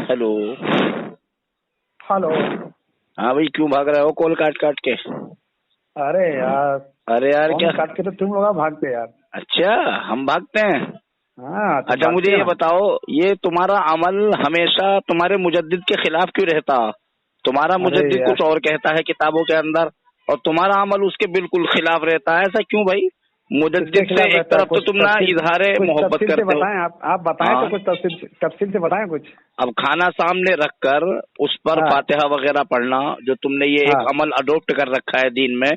Hello. Hello. हाँ भाई, क्यों भाग रहे हो कॉल काट काट के? अरे यार, अरे यार क्या काट के तो तुम लोग भागते यार। अच्छा, हम भागते हैं? हाँ, अच्छा मुझे ये बताओ, ये तुम्हारा अमल हमेशा तुम्हारे मुजद्दिद के खिलाफ क्यों रहता? तुम्हारा मुजद्दिद कुछ और कहता है किताबों के अंदर और तुम्हारा अमल उसके बिल्कुल खिलाफ रहता है, ऐसा क्यों भाई? मुजद्दिद से एक तरफ तो तुम ना इजहारे मोहब्बत करते हो। बताएं, आप बताएं तो कुछ तफसील से बताएं कुछ। अब खाना सामने रखकर उस पर फातिहा वगैरह पढ़ना, जो तुमने ये एक अमल अडोप्ट कर रखा है दीन में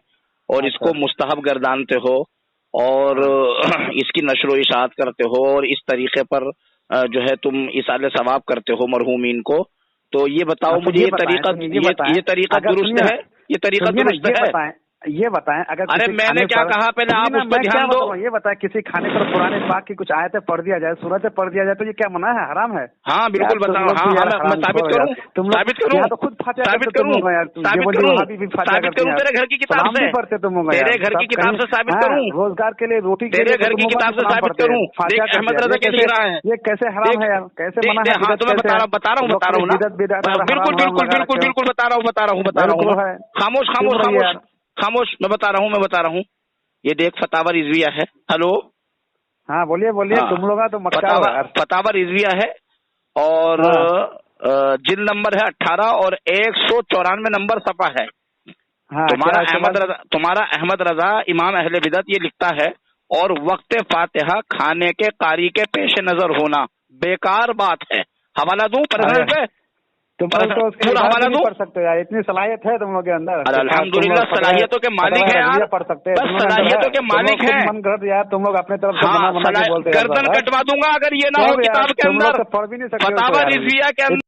और इसको मुस्तहब गर्दानते हो और इसकी नशरो इशाअत करते हो और इस तरीके पर जो है तुम इसाले सवाब करते हो मरहूमीन को, तो ये बताओ मुझे ये तरीका दुरुस्त है? ये तरीका दुरुस्त है? ये बताएं अगर अरे मैंने क्या कहा, पहले आप उस पर ध्यान दो। ये बताएं, किसी खाने पर पुराने पाक की कुछ आयतें पढ़ दिया जाए, सूरत से पढ़ दिया जाए, तो ये क्या मना है? हराम है? हाँ बिल्कुल बताओ। हाँ मैं साबित करूँ? साबित करूँ? तो खुद साबित करूँ? साबित करूँ? तेरे घर की किताब से पढ़ते तुम? तेरे घर की किताब से साबित करूँ? रोजगार के लिए रोटी, तेरे घर की किताब से साबित करूँ? अहमद रजा क्या लिख रहा है? ये कैसे हराम है यार? कैसे मना है? हाँ तो मैं बता रहा हूँ ना। बिल्कुल बिल्कुल बिल्कुल बिल्कुल बता रहा हूँ। खामोश खामोश खामोश खामोश, मैं बता रहा हूँ। ये देख, फतावा रिजविया है। हेलो, हाँ बोलिए बोलिए। तुम लोग तो फतावा रिजविया है और जिल्द नंबर है 18 और 194 नंबर सफा है। तुम्हारा अहमद रजा इमाम अहले बिदअत ये लिखता है, और वक्त फातिहा खाने के कारी के पेश नजर होना बेकार बात है। हवाला दूं पर्सनल पे? तुम पूरा हवाला नहीं पढ़ सकते यार, इतनी सलाहियत है तुम लोग के अंदर। अल्हम्दुलिल्लाह, सलाहियतों के मालिक हैं यार, पढ़ सकते हैं, सलाहियतों के मालिक हैं। मन कर यार, तुम लोग अपने तरफ से बोलते हैं। गर्दन कटवा दूंगा अगर ये ना हो किताब के अंदर, पढ़ भी नहीं सकते फतावा रिजविया के अंदर।